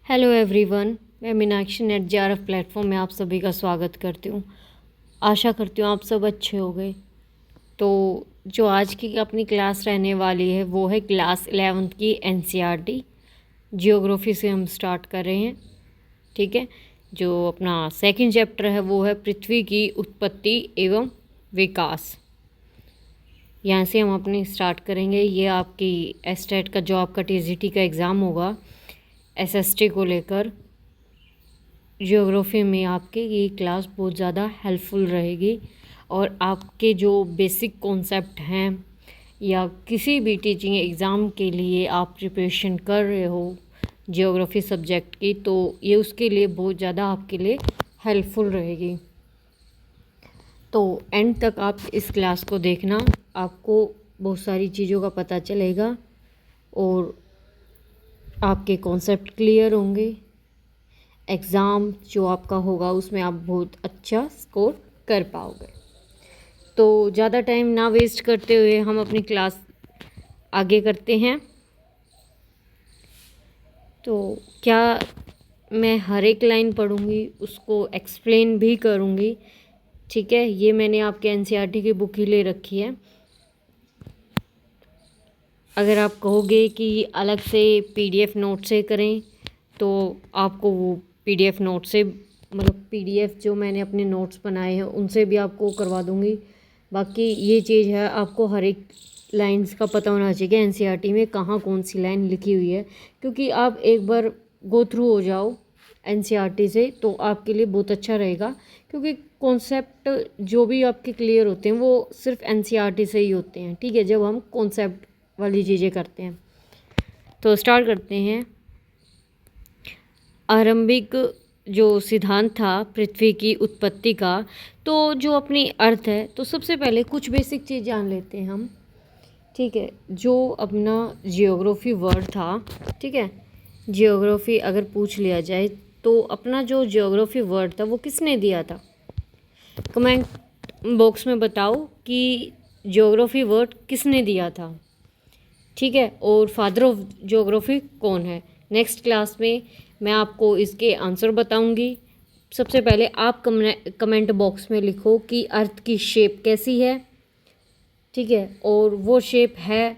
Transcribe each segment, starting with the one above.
Hello everyone, मैं Meenakshi net JRF platform में आप सभी का स्वागत करती हूँ। आशा करती हूँ आप सब अच्छे हो गए। तो जो आज की अपनी क्लास रहने वाली है वो है क्लास 11th की एनसीईआरटी जियोग्राफी से हम स्टार्ट कर रहे हैं। ठीक है, जो अपना सेकंड चैप्टर है वो है पृथ्वी की उत्पत्ति एवं विकास। यहाँ से हम अपनी स्टार्ट करेंगे। ये आपकी एस्टेट का जो आपका टीजीटी का एग्ज़ाम होगा एसएसटी को लेकर, जियोग्राफी में आपके ये क्लास बहुत ज़्यादा हेल्पफुल रहेगी और आपके जो बेसिक कॉन्सेप्ट हैं या किसी भी टीचिंग एग्ज़ाम के लिए आप प्रिपरेशन कर रहे हो जियोग्राफी सब्जेक्ट की, तो ये उसके लिए बहुत ज़्यादा आपके लिए हेल्पफुल रहेगी। तो एंड तक आप इस क्लास को देखना, आपको बहुत सारी चीज़ों का पता चलेगा और आपके कॉन्सेप्ट क्लियर होंगे। एग्ज़ाम जो आपका होगा उसमें आप बहुत अच्छा स्कोर कर पाओगे। तो ज़्यादा टाइम ना वेस्ट करते हुए हम अपनी क्लास आगे करते हैं। तो क्या मैं हर एक लाइन पढ़ूंगी, उसको एक्सप्लेन भी करूंगी। ठीक है, ये मैंने आपके एनसीईआरटी की बुक ही ले रखी है। अगर आप कहोगे कि अलग से पीडीएफ नोट से करें तो आपको वो पीडीएफ नोट से, मतलब पीडीएफ जो मैंने अपने नोट्स बनाए हैं उनसे भी आपको करवा दूंगी। बाकी ये चीज़ है, आपको हर एक लाइंस का पता होना चाहिए एनसीईआरटी में कहाँ कौन सी लाइन लिखी हुई है, क्योंकि आप एक बार गो थ्रू हो जाओ एनसीईआरटी से तो आपके लिए बहुत अच्छा रहेगा। क्योंकि कॉन्सेप्ट जो भी आपके क्लियर होते हैं वो सिर्फ एनसीईआरटी से ही होते हैं। ठीक है, जब हम कॉन्सेप्ट वाली चीज़ें करते हैं। तो स्टार्ट करते हैं। आरंभिक जो सिद्धांत था पृथ्वी की उत्पत्ति का, तो जो अपनी अर्थ है, तो सबसे पहले कुछ बेसिक चीज़ जान लेते हैं हम। ठीक है, जो अपना जियोग्राफी वर्ड था, ठीक है, जियोग्राफी अगर पूछ लिया जाए तो अपना जो जियोग्राफी वर्ड था वो किसने दिया था? कमेंट बॉक्स में बताओ कि जियोग्राफी वर्ड किसने दिया था। ठीक है, और फादर ऑफ ज्योग्राफी कौन है? नेक्स्ट क्लास में मैं आपको इसके आंसर बताऊंगी। सबसे पहले आप कमेंट बॉक्स में लिखो कि अर्थ की शेप कैसी है। ठीक है, और वो शेप है,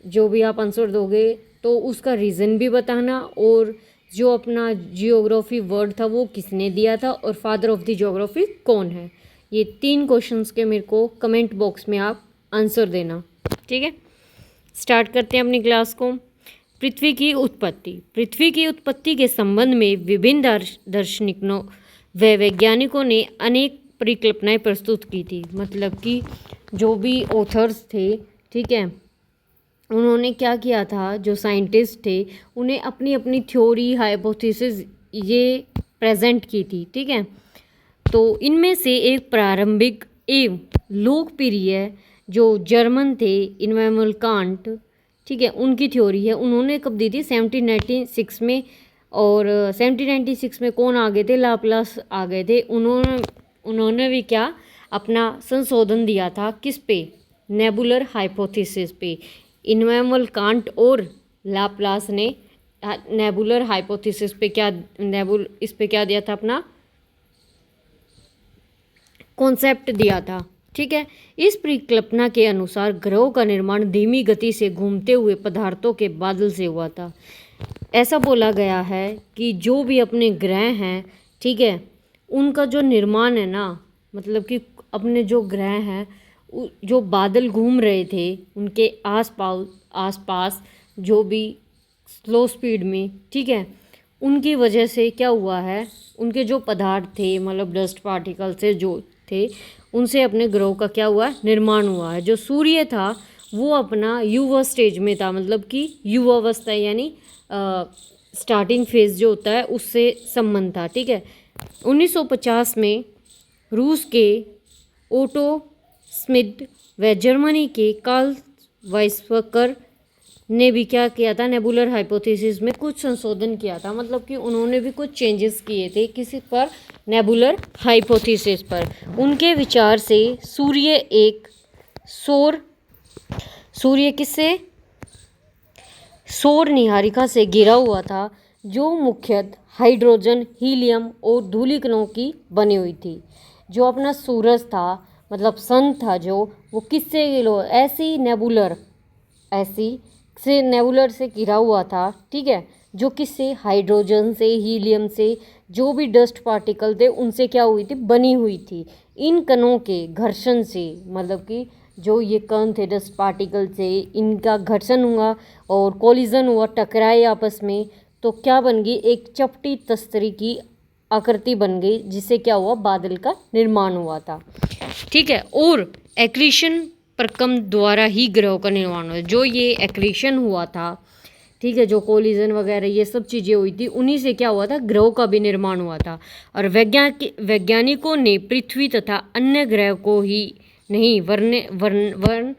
जो भी आप आंसर दोगे तो उसका रीज़न भी बताना, और जो अपना जियोग्राफी वर्ड था वो किसने दिया था, और फादर ऑफ द ज्योग्राफी कौन है। ये 3 क्वेश्चंस के मेरे को कमेंट बॉक्स में आप आंसर देना। ठीक है, स्टार्ट करते हैं अपनी क्लास को। पृथ्वी की उत्पत्ति। पृथ्वी की उत्पत्ति के संबंध में विभिन्न दार्शनिकों व वैज्ञानिकों ने अनेक परिकल्पनाएं प्रस्तुत की थी। मतलब कि जो भी ऑथर्स थे, ठीक है, उन्होंने क्या किया था, जो साइंटिस्ट थे उन्हें अपनी अपनी थ्योरी, हाइपोथेसिस ये प्रेजेंट की थी। ठीक है, तो इनमें से एक प्रारंभिक एवं लोकप्रिय जो जर्मन थे इमैनुएल कांट, ठीक है, उनकी थ्योरी है। उन्होंने कब दी थी? 1796 में। और 1796 में कौन आ गए थे? लाप्लास आ गए थे। उन्होंने भी क्या अपना संशोधन दिया था, किस पे? नेबुलर हाइपोथेसिस पे। इमैनुएल कांट और लाप्लास ने नेबुलर हाइपोथेसिस पे क्या इस पे क्या दिया था? अपना कॉन्सेप्ट दिया था। ठीक है, इस परिकल्पना के अनुसार ग्रहों का निर्माण धीमी गति से घूमते हुए पदार्थों के बादल से हुआ था। ऐसा बोला गया है कि जो भी अपने ग्रह हैं, ठीक है, उनका जो निर्माण है ना, मतलब कि अपने जो ग्रह हैं, जो बादल घूम रहे थे उनके आसपास जो भी स्लो स्पीड में, ठीक है, उनकी वजह से क्या हुआ है, उनके जो पदार्थ थे, मतलब डस्ट पार्टिकल से जो थे, उनसे अपने ग्रहों का क्या हुआ? निर्माण हुआ है। जो सूर्य था वो अपना युवा स्टेज में था, मतलब कि युवावस्था यानी स्टार्टिंग फेज जो होता है उससे संबंध था। ठीक है, 1950 में रूस के ओटो स्मिथ व जर्मनी के कार्ल वाइस्वकर ने भी क्या किया था? नेबुलर हाइपोथेसिस में कुछ संशोधन किया था। मतलब कि उन्होंने भी कुछ चेंजेस किए थे किसी पर? नेबुलर हाइपोथेसिस पर। उनके विचार से सूर्य किससे? सौर निहारिका से घिरा हुआ था, जो मुख्यतः हाइड्रोजन, हीलियम और धूलिकणों की बनी हुई थी। जो अपना सूरज था, मतलब सन था जो, वो किससे ऐसी नेबुलर, ऐसी से नेबुलर से घिरा हुआ था, ठीक है, जो किससे, हाइड्रोजन से, हीलियम से, जो भी डस्ट पार्टिकल थे उनसे क्या हुई थी, बनी हुई थी। इन कणों के घर्षण से, मतलब कि जो ये कण थे डस्ट पार्टिकल से, इनका घर्षण हुआ और कोलिजन हुआ, टकराए आपस में, तो क्या बन गई, एक चपटी तस्तरी की आकृति बन गई, जिससे क्या हुआ, बादल का निर्माण हुआ था, ठीक है। और एक्रीशन प्रकम द्वारा ही ग्रहों का निर्माण हुआ। जो ये एक्रीशन हुआ था, ठीक है, जो कोलिजन वगैरह ये सब चीज़ें हुई थी, उन्हीं से क्या हुआ था, ग्रहों का भी निर्माण हुआ था। और वैज्ञानिकों ने पृथ्वी तथा अन्य ग्रह को ही नहीं वर्ण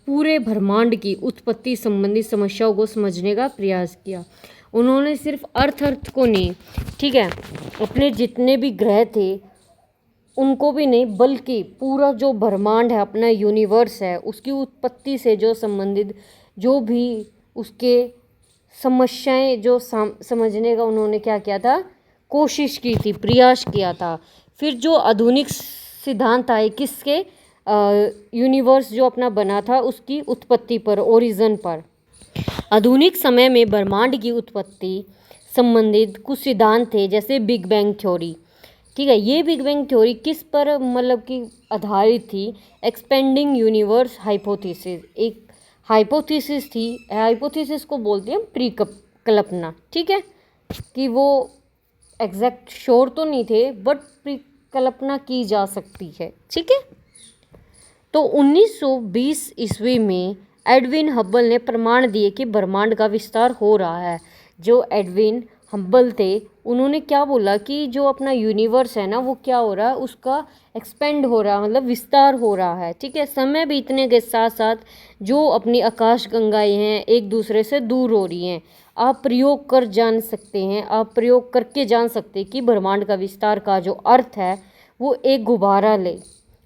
पूरे ब्रह्मांड की उत्पत्ति संबंधी समस्याओं को समझने का प्रयास किया। उन्होंने सिर्फ अर्थ को नहीं, ठीक है, अपने जितने भी ग्रह थे उनको भी नहीं, बल्कि पूरा जो ब्रह्मांड है, अपना यूनिवर्स है, उसकी उत्पत्ति से जो संबंधित जो भी उसके समस्याएं जो समझने का उन्होंने क्या किया था, कोशिश की थी, प्रयास किया था। फिर जो आधुनिक सिद्धांत आए किसके, यूनिवर्स जो अपना बना था उसकी उत्पत्ति पर, ओरिजिन पर। आधुनिक समय में ब्रह्मांड की उत्पत्ति संबंधित कुछ सिद्धांत थे, जैसे बिग बैंग थ्योरी, ठीक है। ये बिग बैंग थ्योरी किस पर मतलब कि आधारित थी, एक्सपेंडिंग यूनिवर्स हाइपोथेसिस, एक हाइपोथेसिस थी। हाइपोथेसिस को बोलते हैं परिकल्पना, ठीक है, कि वो एग्जैक्ट श्योर तो नहीं थे, बट परिकल्पना की जा सकती है, ठीक है। तो 1920 ईस्वी में एडविन हब्बल ने प्रमाण दिए कि ब्रह्मांड का विस्तार हो रहा है। जो एडविन हब्बल थे, उन्होंने क्या बोला कि जो अपना यूनिवर्स है ना, वो क्या हो रहा है, उसका एक्सपेंड हो रहा है, मतलब विस्तार हो रहा है, ठीक है। समय बीतने के साथ साथ जो अपनी आकाश गंगाएं हैं एक दूसरे से दूर हो रही हैं। आप प्रयोग कर जान सकते हैं, आप प्रयोग करके जान सकते हैं कि ब्रह्मांड का विस्तार का जो अर्थ है, वो एक गुब्बारा ले,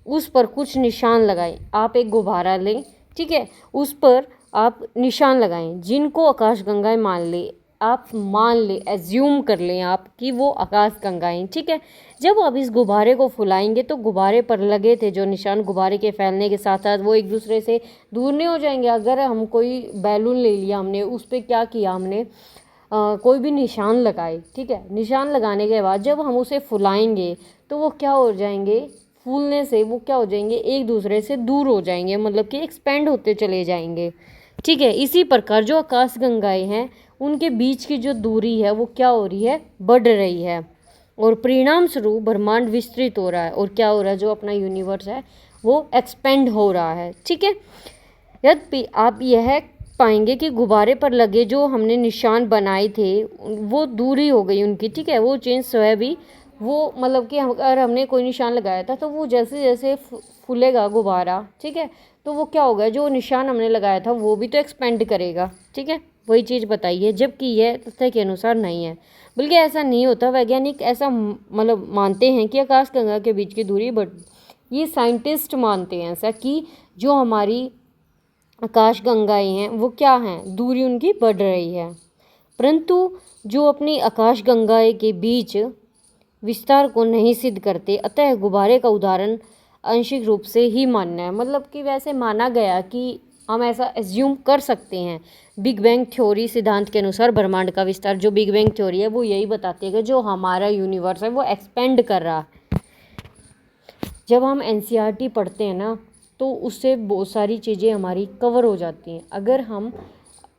उस पर कुछ निशान लगाएं। आप एक गुब्बारा लें, ठीक है, उस पर आप निशान लगाएं, जिनको आकाश गंगाएं मान ले, आप मान ले, एज्यूम कर लें आप कि वो आकाश गंगाएं, ठीक है। जब आप इस गुब्बारे को फुलाएंगे तो गुब्बारे पर लगे थे जो निशान, गुब्बारे के फैलने के साथ साथ वो एक दूसरे से दूर नहीं हो जाएंगे। अगर हम कोई बैलून ले लिया, हमने उस पर क्या किया, हमने कोई भी निशान लगाए, ठीक है, निशान लगाने के बाद जब हम उसे फुलाएंगे तो वो क्या हो जाएंगे, फूलने से वो क्या हो जाएंगे, एक दूसरे से दूर हो जाएंगे, मतलब कि एक्सपेंड होते चले जाएंगे, ठीक है। इसी प्रकार जो आकाश गंगाएं हैं उनके बीच की जो दूरी है वो क्या हो रही है, बढ़ रही है, और परिणाम स्वरूप ब्रह्मांड विस्तृत हो रहा है, और क्या हो रहा है, जो अपना यूनिवर्स है वो एक्सपेंड हो रहा है, ठीक है। यद्यपि आप यह पाएंगे कि गुब्बारे पर लगे जो हमने निशान बनाए थे वो दूरी हो गई उनकी, ठीक है, वो चेंज स्वयं भी, वो मतलब कि अगर हमने कोई निशान लगाया था तो वो जैसे जैसे फूलेगा गुब्बारा, ठीक है, तो वो क्या होगा, जो निशान हमने लगाया था वो भी तो एक्सपेंड करेगा, ठीक है, वही चीज़ बताइए। जबकि यह तथ्य के अनुसार नहीं है, बल्कि ऐसा नहीं होता। वैज्ञानिक ऐसा मतलब मानते हैं कि आकाश गंगा के बीच की दूरी बढ़, ये साइंटिस्ट मानते हैं ऐसा कि जो हमारी आकाश गंगाएं हैं वो क्या हैं, दूरी उनकी बढ़ रही है। परंतु जो अपनी आकाश गंगाएं के बीच विस्तार को नहीं सिद्ध करते, अतः गुब्बारे का उदाहरण आंशिक रूप से ही मानना है। मतलब कि वैसे माना गया कि हम ऐसा एज्यूम कर सकते हैं। बिग बैंग थ्योरी सिद्धांत के अनुसार ब्रह्मांड का विस्तार, जो बिग बैंग थ्योरी है वो यही बताती है कि जो हमारा यूनिवर्स है वो एक्सपेंड कर रहा है। जब हम एनसीईआरटी पढ़ते हैं ना, तो उससे बहुत सारी चीज़ें हमारी कवर हो जाती हैं। अगर हम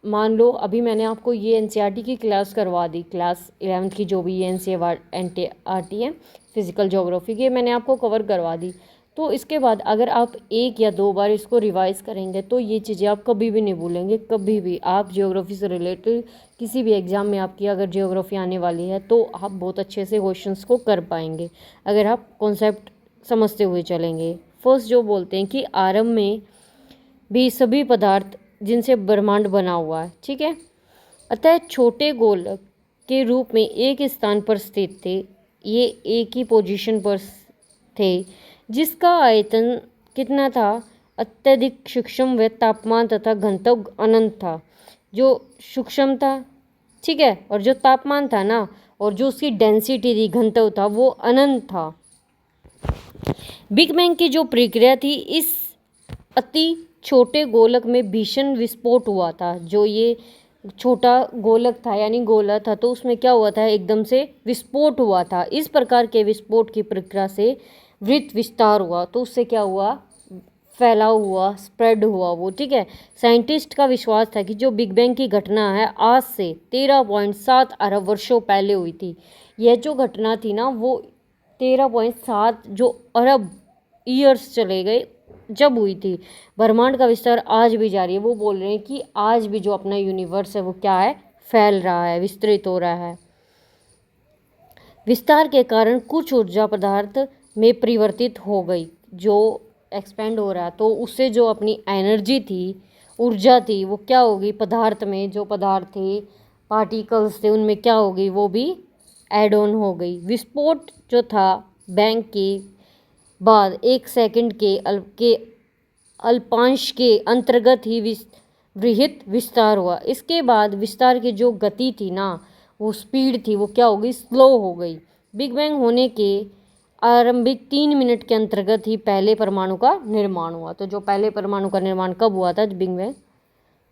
मान लो अभी मैंने आपको ये एनसीईआरटी की क्लास करवा दी, क्लास 11th की जो भी ये एनसीईआरटी है फिज़िकल ज्योग्राफी की, मैंने आपको कवर करवा दी, तो इसके बाद अगर आप एक या दो बार इसको रिवाइज़ करेंगे तो ये चीज़ें आप कभी भी नहीं भूलेंगे। कभी भी आप ज्योग्राफी से रिलेटेड किसी भी एग्ज़ाम में आपकी अगर ज्योग्राफी आने वाली है तो आप बहुत अच्छे से क्वेश्चंस को कर पाएंगे, अगर आप कॉन्सेप्ट समझते हुए चलेंगे। फर्स्ट जो बोलते हैं कि आरंभ में भी सभी पदार्थ जिनसे ब्रह्मांड बना हुआ है, ठीक है, अतः छोटे गोलक के रूप में एक स्थान पर स्थित थे। ये एक ही पोजीशन पर थे, जिसका आयतन कितना था, अत्यधिक सूक्ष्म व तापमान तथा घनत्व अनंत था। जो सूक्ष्म था, ठीक है, और जो तापमान था ना और जो उसकी डेंसिटी थी, घनत्व था, वो अनंत था। बिग बैंग की जो प्रक्रिया थी, इस अति छोटे गोलक में भीषण विस्फोट हुआ था। जो ये छोटा गोलक था यानी गोला था, तो उसमें क्या हुआ था, एकदम से विस्फोट हुआ था। इस प्रकार के विस्फोट की प्रक्रिया से वृत्त विस्तार हुआ, तो उससे क्या हुआ, फैलाव हुआ, स्प्रेड हुआ वो, ठीक है। साइंटिस्ट का विश्वास था कि जो बिग बैंग की घटना है आज से 13.7 अरब वर्षों पहले हुई थी। यह जो घटना थी ना वो 13.7 जो अरब ईयर्स चले गए जब हुई थी। ब्रह्मांड का विस्तार आज भी जारी है। वो बोल रहे हैं कि आज भी जो अपना यूनिवर्स है वो क्या है, फैल रहा है, विस्तृत हो रहा है। विस्तार के कारण कुछ ऊर्जा पदार्थ में परिवर्तित हो गई, जो एक्सपेंड हो रहा, तो उससे जो अपनी एनर्जी थी, ऊर्जा थी, वो क्या होगी, पदार्थ में जो पदार्थ थे, पार्टिकल्स थे, उनमें क्या होगी, वो भी ऐड ऑन हो गई। विस्फोट जो था बैंग के बाद 1 सेकंड के अल्पांश के अंतर्गत ही वृहत विस्तार हुआ। इसके बाद विस्तार की जो गति थी ना, वो स्पीड थी, वो क्या हो गई, स्लो हो गई। बिग बैंग होने के आरंभिक 3 मिनट के अंतर्गत ही पहले परमाणु का निर्माण हुआ। तो जो पहले परमाणु का निर्माण कब हुआ था, बिग बैंग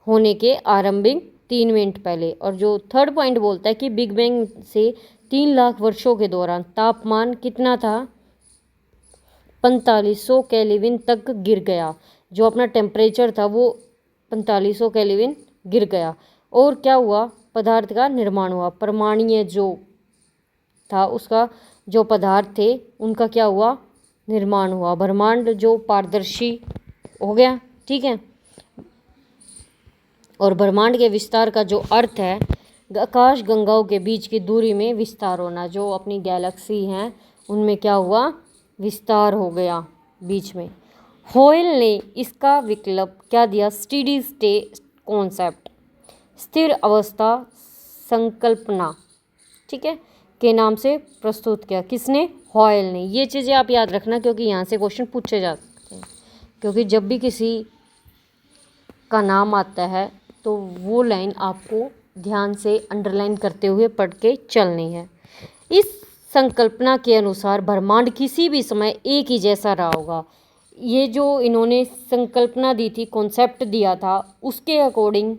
होने के आरंभिक 3 मिनट पहले। और जो थर्ड पॉइंट बोलता है कि बिग बैंग से 3 लाख वर्षों के दौरान तापमान कितना था, 4500 केल्विन तक गिर गया। जो अपना टेम्परेचर था वो 4500 केल्विन गिर गया। और क्या हुआ, पदार्थ का निर्माण हुआ। परमाणुय जो था उसका जो पदार्थ थे उनका क्या हुआ, निर्माण हुआ। ब्रह्मांड जो पारदर्शी हो गया, ठीक है। और ब्रह्मांड के विस्तार का जो अर्थ है, आकाश गंगाओं के बीच की दूरी में विस्तार होना। जो अपनी गैलेक्सी हैं उनमें क्या हुआ, विस्तार हो गया बीच में। हॉयल ने इसका विकल्प क्या दिया, स्टेडी स्टेट कॉन्सेप्ट, स्थिर अवस्था संकल्पना, ठीक है, के नाम से प्रस्तुत किया। किसने, हॉयल ने। ये चीज़ें आप याद रखना क्योंकि यहाँ से क्वेश्चन पूछे जा सकते हैं। क्योंकि जब भी किसी का नाम आता है तो वो लाइन आपको ध्यान से अंडरलाइन करते हुए पढ़ के चलनी है। इस संकल्पना के अनुसार ब्रह्मांड किसी भी समय एक ही जैसा रहा होगा। ये जो इन्होंने संकल्पना दी थी, कॉन्सेप्ट दिया था, उसके अकॉर्डिंग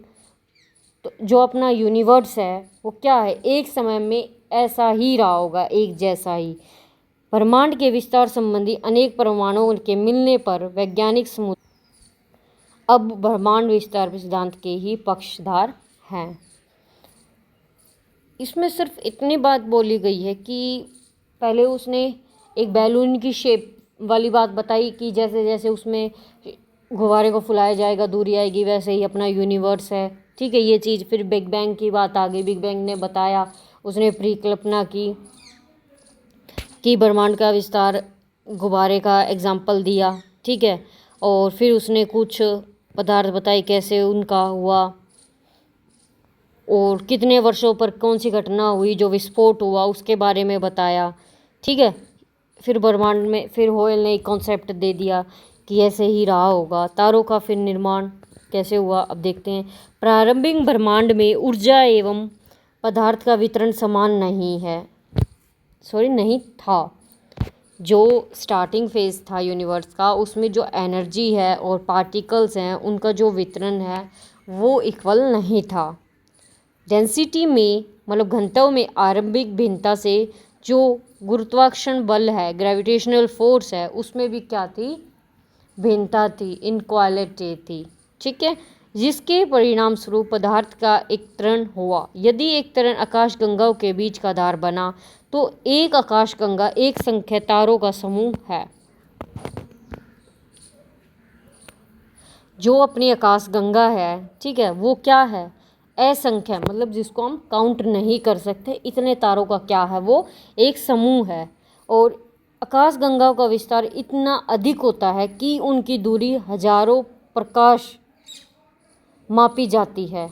तो जो अपना यूनिवर्स है वो क्या है, एक समय में ऐसा ही रहा होगा, एक जैसा ही। ब्रह्मांड के विस्तार संबंधी अनेक परमाणुओं के मिलने पर वैज्ञानिक समुदाय अब ब्रह्मांड विस्तार सिद्धांत के ही पक्षधर हैं। इसमें सिर्फ इतनी बात बोली गई है कि पहले उसने एक बैलून की शेप वाली बात बताई कि जैसे जैसे उसमें गुब्बारे को फुलाया जाएगा दूरी आएगी, वैसे ही अपना यूनिवर्स है, ठीक है, ये चीज़। फिर बिग बैंग की बात आ गई, बिग बैंग ने बताया, उसने परिकल्पना की कि ब्रह्मांड का विस्तार गुब्बारे का एग्जाम्पल दिया, ठीक है। और फिर उसने कुछ पदार्थ बताए कैसे उनका हुआ और कितने वर्षों पर कौन सी घटना हुई जो विस्फोट हुआ उसके बारे में बताया, ठीक है। फिर ब्रह्मांड में फिर हॉयल ने एक कॉन्सेप्ट दे दिया कि ऐसे ही रहा होगा। तारों का फिर निर्माण कैसे हुआ, अब देखते हैं। प्रारंभिक ब्रह्मांड में ऊर्जा एवं पदार्थ का वितरण समान नहीं था। जो स्टार्टिंग फेज था यूनिवर्स का, उसमें जो एनर्जी है और पार्टिकल्स हैं उनका जो वितरण है वो इक्वल नहीं था। डेंसिटी में मतलब घनत्व में आरंभिक भिन्नता से जो गुरुत्वाकर्षण बल है, ग्रेविटेशनल फोर्स है, उसमें भी क्या थी, भिन्नता थी, इनक्वालिटी थी, ठीक है। जिसके परिणाम स्वरूप पदार्थ का एक त्वरण हुआ। यदि एक त्वरण आकाशगंगाओं के बीच का आधार बना तो एक आकाशगंगा एक संख्या तारों का समूह है। जो अपनी आकाशगंगा है, ठीक है, वो क्या है, असंख्य, मतलब जिसको हम काउंट नहीं कर सकते, इतने तारों का क्या है, वो एक समूह है। और आकाशगंगाओं का विस्तार इतना अधिक होता है कि उनकी दूरी हजारों प्रकाश मापी जाती है,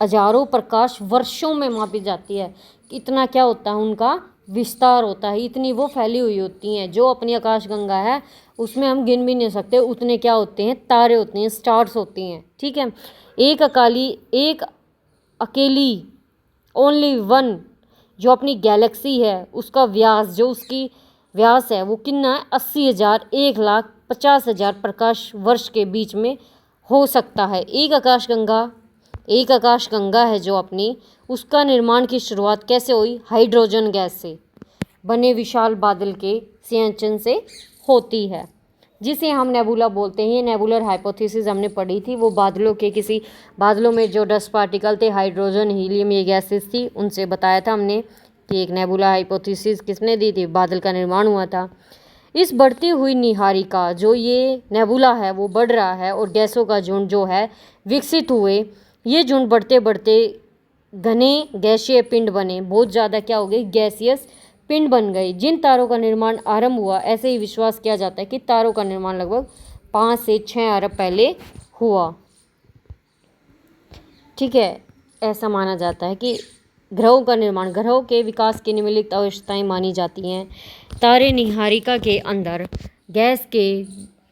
हजारों प्रकाश वर्षों में मापी जाती है। इतना क्या होता है, उनका विस्तार होता है, इतनी वो फैली हुई होती हैं। जो अपनी आकाशगंगा है उसमें हम गिन भी नहीं सकते उतने क्या होते हैं, तारे होते हैं, स्टार्स होती हैं, ठीक है। एक अकेली ओनली वन जो अपनी गैलेक्सी है उसका व्यास, जो उसकी व्यास है वो कितना है, 80,000 1,50,000 प्रकाश वर्ष के बीच में हो सकता है। एक आकाशगंगा है जो अपनी, उसका निर्माण की शुरुआत कैसे हुई, हाइड्रोजन गैस से बने विशाल बादल के संचयन से होती है, जिसे हम नेबुला बोलते हैं। ये नेबुलर हाइपोथेसिस हमने पढ़ी थी, वो किसी बादलों में जो डस्ट पार्टिकल थे, हाइड्रोजन हीलियम ये गैसेस थी, उनसे बताया था हमने कि एक नेबुला हाइपोथेसिस किसने दी थी, बादल का निर्माण हुआ था। इस बढ़ती हुई निहारिका जो ये नेबुला है वो बढ़ रहा है और गैसों का झुंड जो है विकसित हुए, ये झुंड बढ़ते बढ़ते घने गैसीय पिंड बने, बहुत ज़्यादा क्या हो गई, गैसियस पिंड बन गई। जिन तारों का निर्माण आरंभ हुआ, ऐसे ही विश्वास किया जाता है कि तारों का निर्माण लगभग 5 से 6 अरब पहले हुआ। ठीक है, ऐसा माना जाता है कि ग्रहों का निर्माण, ग्रहों के विकास की निम्नलिखित अवस्थाएं मानी जाती हैं। तारे निहारिका के अंदर गैस के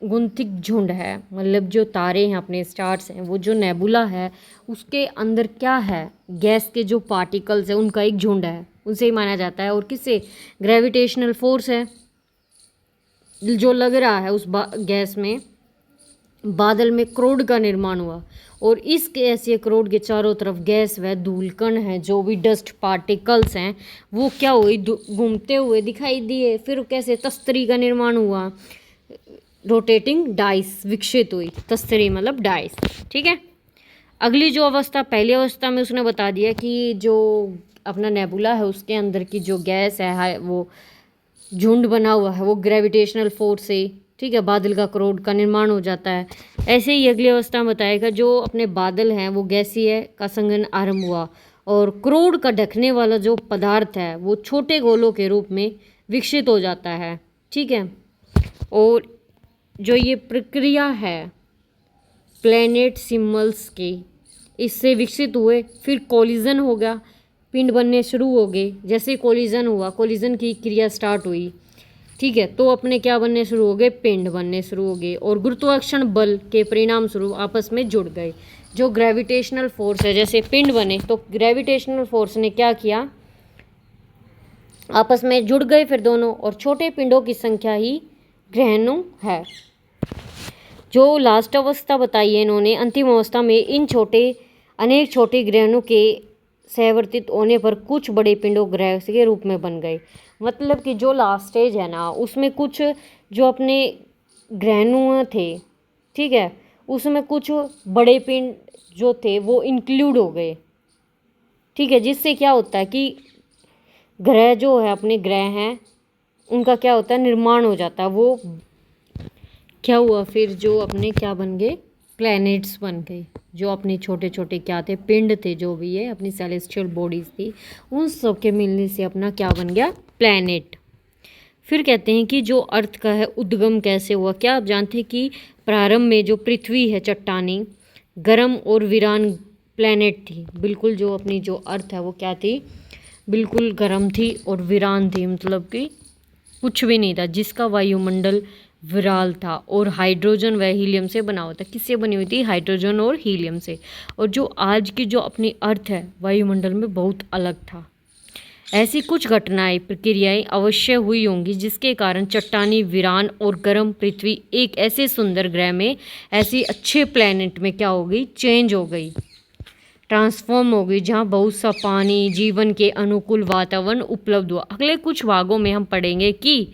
गुंथिक झुंड है, मतलब जो तारे हैं अपने स्टार्स हैं, वो जो नेबुला है उसके अंदर क्या है, गैस के जो पार्टिकल्स हैं उनका एक झुंड है, उनसे ही माना जाता है। और किससे, ग्रेविटेशनल फोर्स है जो लग रहा है उस गैस में, बादल में क्रोड का निर्माण हुआ और इस गैसीय क्रोड के चारों तरफ गैस व धूलकण है, जो भी डस्ट पार्टिकल्स हैं वो क्या हुई, घूमते हुए दिखाई दिए। फिर कैसे, तस्तरी का निर्माण हुआ, रोटेटिंग डाइस विकसित हुई, तस्तरी मतलब डाइस। ठीक है, अगली जो अवस्था, पहली अवस्था में उसने बता दिया कि जो अपना नेबुला है उसके अंदर की जो गैस है वो झुंड बना हुआ है, वो ग्रेविटेशनल फोर्स से, ठीक है, बादल का क्रोड का निर्माण हो जाता है। ऐसे ही अगली अवस्था में बताएगा जो अपने बादल हैं वो गैसीय का संघनन आरंभ हुआ और क्रोड का ढकने वाला जो पदार्थ है वो छोटे गोलों के रूप में विकसित हो जाता है। ठीक है, और जो ये प्रक्रिया है प्लैनेट सिम्बल्स की, इससे विकसित हुए, फिर कोलिजन हो गया, पिंड बनने शुरू हो गए। जैसे कोलिजन हुआ, कोलिजन की क्रिया स्टार्ट हुई, ठीक है, तो अपने क्या बनने शुरू हो गए, पिंड बनने शुरू हो गए और गुरुत्वाकर्षण बल के परिणाम स्वरूप आपस में जुड़ गए। जो ग्रेविटेशनल फोर्स है, जैसे पिंड बने तो ग्रेविटेशनल फोर्स ने क्या किया, आपस में जुड़ गए फिर दोनों, और छोटे पिंडों की संख्या ही ग्रहणों है। जो लास्ट अवस्था बताई है इन्होंने, अंतिम अवस्था में इन अनेक छोटे ग्रहणों के सहवर्तित होने पर कुछ बड़े पिंडों ग्रह के रूप में बन गए। मतलब कि जो लास्ट स्टेज है ना, उसमें कुछ जो अपने ग्रहणों थे, ठीक है, उसमें कुछ बड़े पिंड जो थे वो इंक्लूड हो गए। ठीक है, जिससे क्या होता है कि ग्रह जो है, अपने ग्रह हैं, उनका क्या होता है, निर्माण हो जाता है। वो क्या हुआ फिर, जो अपने क्या बन गए, प्लैनेट्स बन गए, जो अपने छोटे छोटे क्या थे, पिंड थे, जो भी है अपनी सेलेस्टियल बॉडीज़ थी, उन सब के मिलने से अपना क्या बन गया, प्लैनेट। फिर कहते हैं कि जो अर्थ का है उद्गम कैसे हुआ। क्या आप जानते हैं कि प्रारंभ में जो पृथ्वी है, चट्टानी, गर्म और वीरान प्लैनेट थी। बिल्कुल जो अपनी जो अर्थ है वो क्या थी, बिल्कुल गर्म थी और वीरान थी, मतलब कि कुछ भी नहीं था, जिसका वायुमंडल विराल था और हाइड्रोजन व हीलियम से बना हुआ था। किससे बनी हुई थी, हाइड्रोजन और हीलियम से। और जो आज की जो अपनी अर्थ है वायुमंडल में बहुत अलग था। ऐसी कुछ घटनाएं, प्रक्रियाएं अवश्य हुई होंगी जिसके कारण चट्टानी, वीरान और गर्म पृथ्वी एक ऐसे सुंदर ग्रह में, ऐसी अच्छे प्लैनेट में क्या हो गई, चेंज हो गई, ट्रांसफॉर्म हो गई, जहाँ बहुत सा पानी, जीवन के अनुकूल वातावरण उपलब्ध हुआ। अगले कुछ भागों में हम पढ़ेंगे कि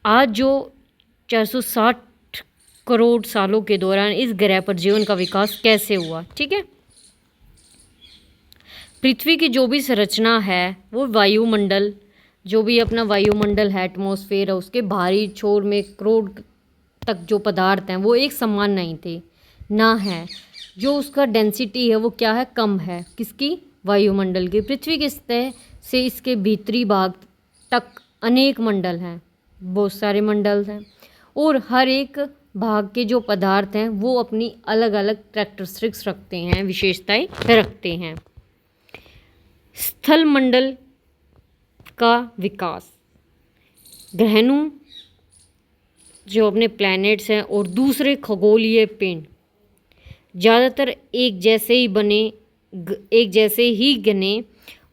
आज जो 460 करोड़ सालों के दौरान इस ग्रह पर जीवन का विकास कैसे हुआ। ठीक है, पृथ्वी की जो भी संरचना है वो वायुमंडल, जो भी अपना वायुमंडल है, एटमॉस्फेयर है, उसके बाहरी छोर में करोड़ तक जो पदार्थ हैं वो एक समान नहीं थे, ना है। जो उसका डेंसिटी है वो क्या है, कम है, किसकी, वायुमंडल की। पृथ्वी की सतह से इसके भीतरी भाग तक अनेक मंडल हैं, बहुत सारे मंडल हैं, और हर एक भाग के जो पदार्थ हैं वो अपनी अलग अलग कैरेक्टरिस्टिक्स रखते हैं, विशेषताएं रखते हैं। स्थल मंडल का विकास, ग्रहणों जो अपने प्लैनेट्स हैं और दूसरे खगोलीय पिंड ज़्यादातर एक जैसे ही बने एक जैसे ही घने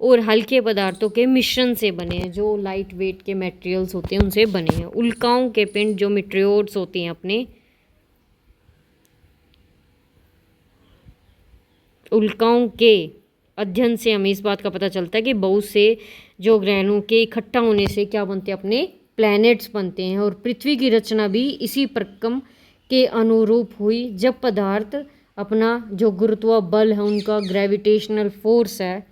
और हल्के पदार्थों के मिश्रण से बने हैं, जो लाइट वेट के मटेरियल्स होते हैं उनसे बने हैं। उल्काओं के पिंड जो मीटियोर्स होते हैं अपने, उल्काओं के अध्ययन से हमें इस बात का पता चलता है कि बहुत से जो ग्रहों के इकट्ठा होने से क्या बनते हैं, अपने प्लैनेट्स बनते हैं। और पृथ्वी की रचना भी इसी प्रक्रम के अनुरूप हुई, जब पदार्थ अपना जो गुरुत्व बल है, उनका ग्रेविटेशनल फोर्स है,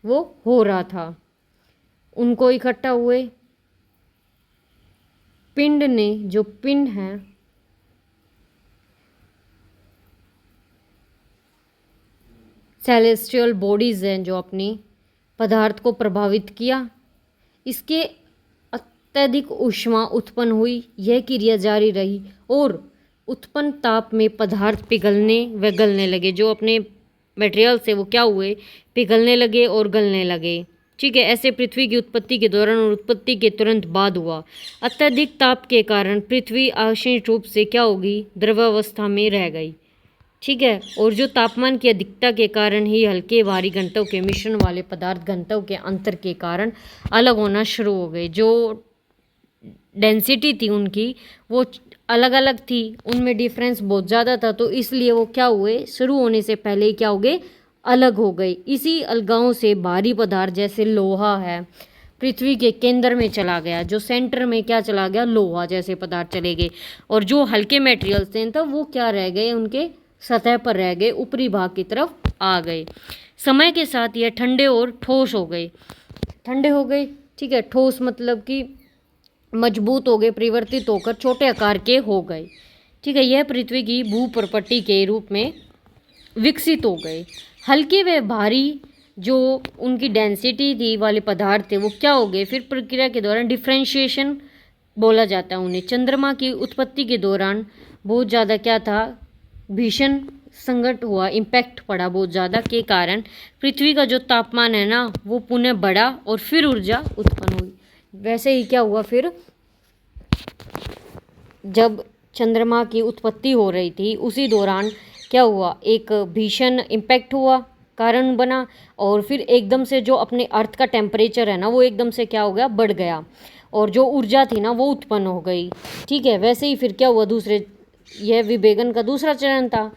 वो हो रहा था। उनको इकट्ठा हुए पिंड ने, जो पिंड है सेलेस्टियल बॉडीज हैं, जो अपनी पदार्थ को प्रभावित किया। इसके अत्यधिक ऊष्मा उत्पन्न हुई, यह क्रिया जारी रही और उत्पन्न ताप में पदार्थ पिघलने व गलने लगे। जो अपने मटेरियल से वो क्या हुए, पिघलने लगे और गलने लगे। ठीक है, ऐसे पृथ्वी की उत्पत्ति के दौरान और उत्पत्ति के तुरंत बाद हुआ। अत्यधिक ताप के कारण पृथ्वी आंशिक रूप से क्या होगी, द्रवावस्था में रह गई। ठीक है, और जो तापमान की अधिकता के कारण ही हल्के भारी घनत्व के मिश्रण वाले पदार्थ घनत्व के अंतर के कारण अलग होना शुरू हो गए। जो डेंसिटी थी उनकी वो अलग अलग थी, उनमें डिफरेंस बहुत ज़्यादा था, तो इसलिए वो क्या हुए, शुरू होने से पहले ही क्या हो गए, अलग हो गए। इसी अलगाव से भारी पदार्थ जैसे लोहा है पृथ्वी के केंद्र में चला गया। जो सेंटर में क्या चला गया, लोहा जैसे पदार्थ चले गए। और जो हल्के मटेरियल्स थे तब वो क्या रह गए, उनके सतह पर रह गए, ऊपरी भाग की तरफ आ गए। समय के साथ यह ठंडे और ठोस हो गए। ठंडे हो गए, ठीक है, ठोस मतलब कि मजबूत हो गए, परिवर्तित होकर छोटे आकार के हो गए। ठीक है, यह पृथ्वी की भूप्रपट्टी के रूप में विकसित हो गए। हल्के व भारी जो उनकी डेंसिटी थी वाले पदार्थ थे वो क्या हो गए, फिर प्रक्रिया के दौरान डिफ्रेंशिएशन बोला जाता है उन्हें। चंद्रमा की उत्पत्ति के दौरान बहुत ज़्यादा क्या था, भीषण संकट हुआ, इम्पैक्ट पड़ा बहुत ज़्यादा, के कारण पृथ्वी का जो तापमान है ना वो पुनः बढ़ा और फिर ऊर्जा उत्पन्न हुई। वैसे ही क्या हुआ, फिर जब चंद्रमा की उत्पत्ति हो रही थी उसी दौरान क्या हुआ, एक भीषण इम्पैक्ट हुआ, कारण बना, और फिर एकदम से जो अपने अर्थ का टेम्परेचर है ना वो एकदम से क्या हो गया, बढ़ गया, और जो ऊर्जा थी ना वो उत्पन्न हो गई। ठीक है, वैसे ही फिर क्या हुआ, दूसरे, यह विभेदन का दूसरा चरण था।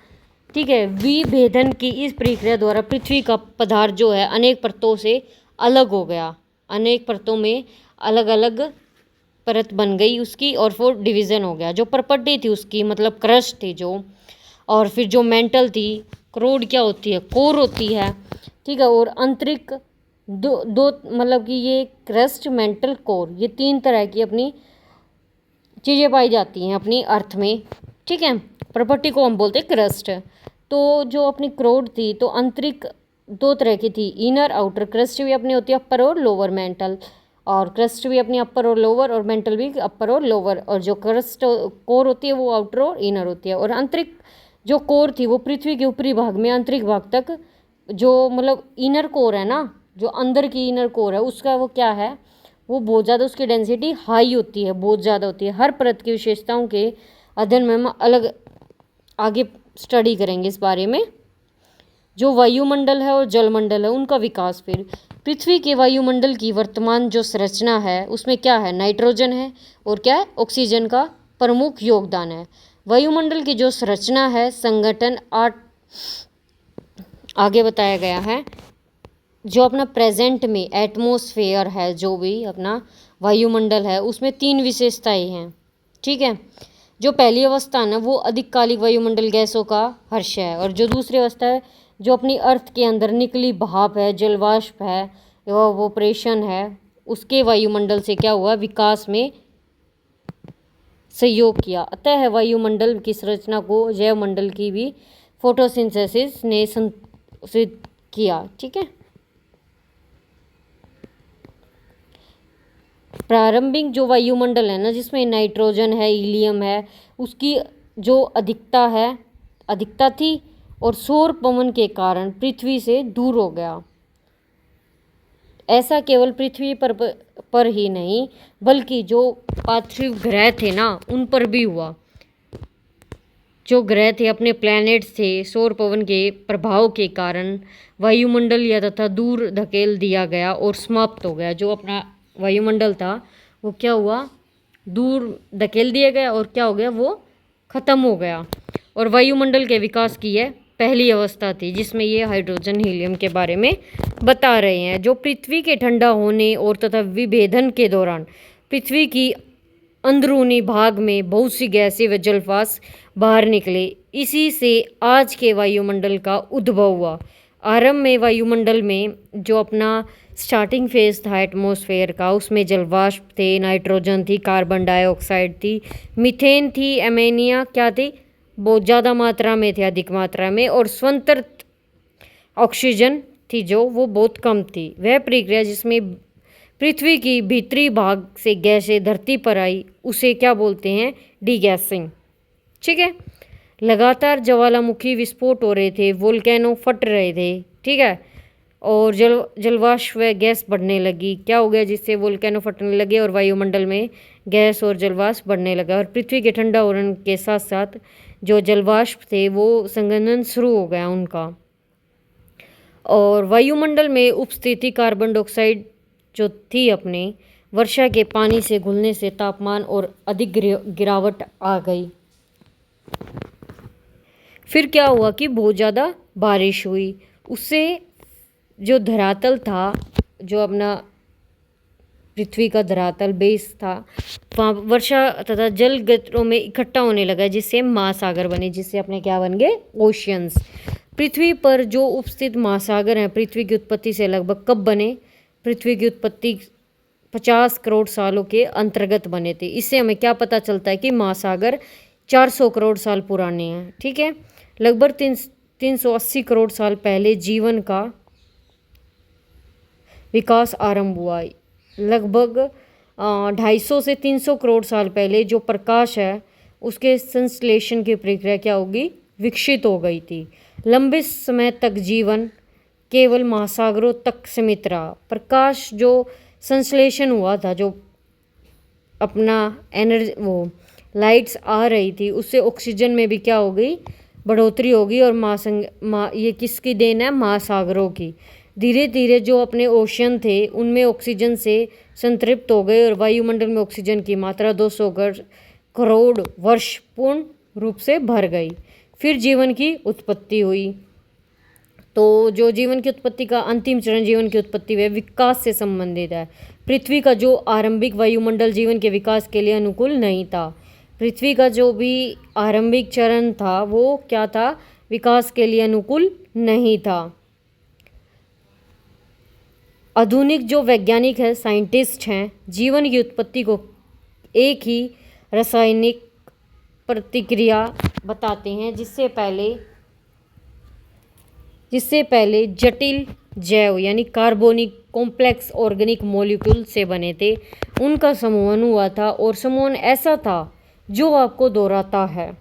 ठीक है, विभेदन की इस प्रक्रिया द्वारा पृथ्वी का पदार्थ जो है अनेक परतों से अलग हो गया, अनेक परतों में अलग अलग परत बन गई उसकी, और वो डिवीज़न हो गया। जो प्रॉपर्टी थी उसकी, मतलब क्रस्ट थी जो, और फिर जो मेंटल थी, क्रोड क्या होती है, कोर होती है। ठीक है, और आंतरिक दो मतलब कि ये क्रस्ट, मेंटल, कोर, ये तीन तरह की अपनी चीज़ें पाई जाती हैं अपनी अर्थ में। ठीक है, प्रॉपर्टी को हम बोलते हैं क्रस्ट। तो जो अपनी क्रोड थी तो आंतरिक दो तरह की थी, इनर आउटर। क्रस्ट भी अपनी होती है अपर और लोअर मेंटल, और क्रस्ट भी अपनी अपर और लोअर, और मेंटल भी अपर और लोअर। और जो क्रस्ट कोर होती है वो आउटर और इनर होती है। और आंतरिक जो कोर थी वो पृथ्वी के ऊपरी भाग में आंतरिक भाग तक, जो मतलब इनर कोर है ना, जो अंदर की इनर कोर है उसका वो क्या है, वो बहुत ज़्यादा उसकी डेंसिटी हाई होती है, बहुत ज़्यादा होती है। हर परत की विशेषताओं के अध्ययन में हम अलग आगे स्टडी करेंगे इस बारे में। जो वायुमंडल है और जलमंडल है उनका विकास। फिर पृथ्वी के वायुमंडल की वर्तमान जो संरचना है उसमें क्या है, नाइट्रोजन है, और क्या है, ऑक्सीजन का प्रमुख योगदान है। वायुमंडल की जो संरचना है, संगठन आगे बताया गया है। जो अपना प्रेजेंट में एटमॉस्फेयर है, जो भी अपना वायुमंडल है, उसमें तीन विशेषताएं हैं। ठीक है, जो पहली अवस्था है ना वो अधिककालिक वायुमंडल गैसों का हर्ष है, और जो दूसरी अवस्था है जो अपनी अर्थ के अंदर निकली भाप है, जलवाष्प है, इवापोरेशन है, उसके वायुमंडल से क्या हुआ, विकास में सहयोग किया। अतः वायुमंडल की संरचना को जैवमंडल की भी फोटोसिंथेसिस ने संतुलित किया। ठीक है, प्रारंभिक जो वायुमंडल है ना जिसमें नाइट्रोजन है, हीलियम है, उसकी जो अधिकता थी, और सौर पवन के कारण पृथ्वी से दूर हो गया। ऐसा केवल पृथ्वी पर ही नहीं बल्कि जो पार्थिव ग्रह थे ना उन पर भी हुआ। जो ग्रह थे अपने प्लैनेट्स थे सौर पवन के प्रभाव के कारण वायुमंडल या तथा दूर धकेल दिया गया और समाप्त हो गया। जो अपना वायुमंडल था वो क्या हुआ, दूर धकेल दिया गया और क्या हो गया, वो खत्म हो गया। और वायुमंडल के विकास की यह पहली अवस्था थी जिसमें ये हाइड्रोजन हीलियम के बारे में बता रहे हैं। जो पृथ्वी के ठंडा होने और तथा विभेदन के दौरान पृथ्वी की अंदरूनी भाग में बहुत सी गैसें व जलवाष्प बाहर निकले, इसी से आज के वायुमंडल का उद्भव हुआ। आरंभ में वायुमंडल में जो अपना स्टार्टिंग फेज था एटमॉस्फेयर का, उसमें जलवाष्प थे, नाइट्रोजन थी, कार्बन डाइऑक्साइड थी, मीथेन थी, एमोनिया क्या थी, बहुत ज़्यादा मात्रा में थे, अधिक मात्रा में, और स्वतंत्र ऑक्सीजन थी जो वो बहुत कम थी। वह प्रक्रिया जिसमें पृथ्वी की भीतरी भाग से गैसें धरती पर आई उसे क्या बोलते हैं, डीगैसिंग। ठीक है, लगातार ज्वालामुखी विस्फोट हो रहे थे, वोल्केनो फट रहे थे, ठीक है, और जलवाष्प व गैस बढ़ने लगी। क्या हो गया, जिससे वोल्केनो फटने लगे और वायुमंडल में गैस और जलवाष्प बढ़ने लगा। और पृथ्वी के ठंडा होने के साथ साथ जो जलवाष्प थे वो संघनन शुरू हो गया उनका। और वायुमंडल में उपस्थिति कार्बन डाइऑक्साइड जो थी अपने वर्षा के पानी से घुलने से तापमान और अधिक गिरावट आ गई। फिर क्या हुआ कि बहुत ज़्यादा बारिश हुई, उससे जो धरातल था, जो अपना पृथ्वी का धरातल बेस था, वहाँ वर्षा तथा जल गत्रों में इकट्ठा होने लगा जिससे महासागर बने, जिससे अपने क्या बन गए, ओशियंस। पृथ्वी पर जो उपस्थित महासागर हैं पृथ्वी की उत्पत्ति से लगभग कब बने, पृथ्वी की उत्पत्ति 50 करोड़ सालों के अंतर्गत बने थे। इससे हमें क्या पता चलता है कि महासागर 400 करोड़ साल पुराने हैं। ठीक है, लगभग 380 करोड़ साल पहले जीवन का विकास आरंभ हुआ। लगभग 250 से 300 करोड़ साल पहले जो प्रकाश है उसके संश्लेषण की प्रक्रिया क्या होगी, विकसित हो गई थी। लंबे समय तक जीवन केवल महासागरों तक सीमित रहा। प्रकाश जो संश्लेषण हुआ था, जो अपना एनर्जी वो लाइट्स आ रही थी, उससे ऑक्सीजन में भी क्या हो गई, बढ़ोतरी होगी। और ये किसकी देन है, महासागरों की। धीरे धीरे जो अपने ओशन थे उनमें ऑक्सीजन से संतृप्त हो गए और वायुमंडल में ऑक्सीजन की मात्रा 200 करोड़ वर्ष पूर्ण रूप से भर गई। फिर जीवन की उत्पत्ति हुई। तो जो जीवन की उत्पत्ति का अंतिम चरण जीवन की उत्पत्ति वह विकास से संबंधित है। पृथ्वी का जो आरंभिक वायुमंडल जीवन के विकास के लिए अनुकूल नहीं था। पृथ्वी का जो भी आरंभिक चरण था वो क्या था, विकास के लिए अनुकूल नहीं था। आधुनिक जो वैज्ञानिक है, साइंटिस्ट हैं, जीवन की उत्पत्ति को एक ही रासायनिक प्रतिक्रिया बताते हैं जिससे पहले जटिल जैव यानी कार्बनिक कॉम्प्लेक्स ऑर्गेनिक मॉलिक्यूल से बने थे। उनका समूहन हुआ था और समूहन ऐसा था जो आपको दोहराता है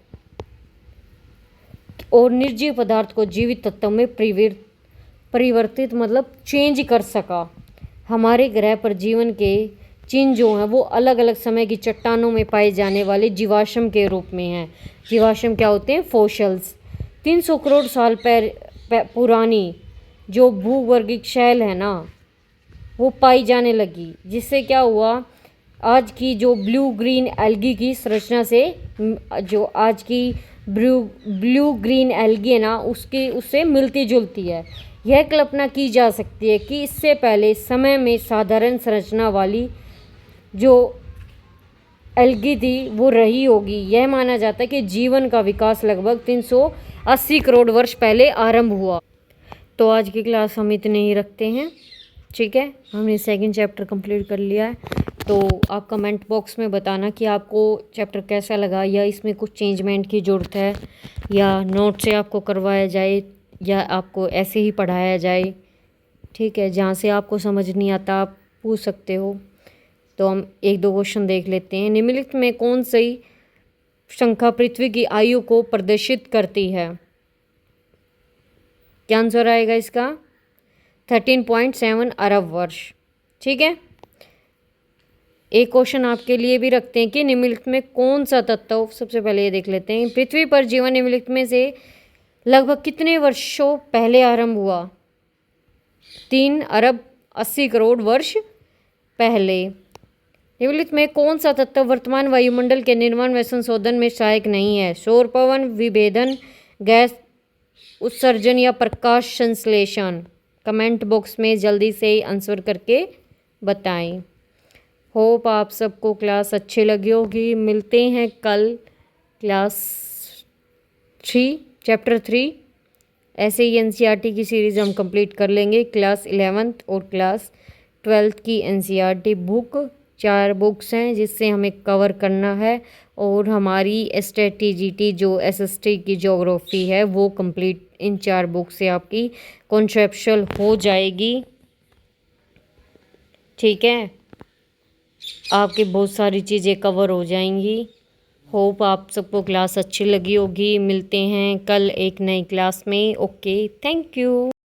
और निर्जीव पदार्थ को जीवित तत्व में परिवर्तित मतलब चेंज कर सका। हमारे ग्रह पर जीवन के चिन्ह जो हैं वो अलग अलग समय की चट्टानों में पाए जाने वाले जीवाश्म के रूप में हैं। जीवाश्म क्या होते हैं, फॉसिल्स। 300 करोड़ साल पुरानी जो भूवर्गिक शैल है ना वो पाई जाने लगी, जिससे क्या हुआ, आज की जो ब्लू ग्रीन एल्गी की संरचना से जो आज की ब्लू ग्रीन एल्गी है ना उससे मिलती जुलती है। यह कल्पना की जा सकती है कि इससे पहले समय में साधारण संरचना वाली जो एल्गी थी वो रही होगी। यह माना जाता है कि जीवन का विकास लगभग 380 करोड़ वर्ष पहले आरंभ हुआ। तो आज की क्लास हम इतने ही रखते हैं। ठीक है, हमने सेकंड चैप्टर कंप्लीट कर लिया है। तो आप कमेंट बॉक्स में बताना कि आपको चैप्टर कैसा लगा, या इसमें कुछ चेंजमेंट की ज़रूरत है, या नोट से आपको करवाया जाए, या आपको ऐसे ही पढ़ाया जाए। ठीक है, जहाँ से आपको समझ नहीं आता आप पूछ सकते हो। तो हम एक दो क्वेश्चन देख लेते हैं। निम्नलिखित में कौन सी संख्या पृथ्वी की आयु को प्रदर्शित करती है? क्या आंसर आएगा इसका? 13.7 अरब वर्ष। ठीक है, एक क्वेश्चन आपके लिए भी रखते हैं कि निम्नलिखित में कौन सा तत्व, सबसे पहले ये देख लेते हैं, पृथ्वी पर जीवन निम्नलिखित में से लगभग कितने वर्षों पहले आरंभ हुआ? 3 अरब 80 करोड़ वर्ष पहले। निम्नलिखित में कौन सा तत्व वर्तमान वायुमंडल के निर्माण व संशोधन में सहायक नहीं है? सौर, पवन विभेदन, गैस उत्सर्जन या प्रकाश संश्लेषण? कमेंट बॉक्स में जल्दी से आंसर करके बताएं। होप आप सबको क्लास अच्छी लगी होगी। मिलते हैं कल क्लास 3 चैप्टर 3। ऐसे ही एनसीईआरटी की सीरीज़ हम कंप्लीट कर लेंगे। क्लास 11th और क्लास 12th की एनसीईआरटी बुक 4 बुक्स हैं जिससे हमें कवर करना है, और हमारी एसटीजीटी जो एसएसटी की ज्योग्राफी है वो कंप्लीट इन 4 बुक से आपकी कॉन्सेप्चुअल हो जाएगी। ठीक है, आपकी बहुत सारी चीज़ें कवर हो जाएंगी। होप आप सबको क्लास अच्छी लगी होगी। मिलते हैं कल एक नई क्लास में। Okay, thank you.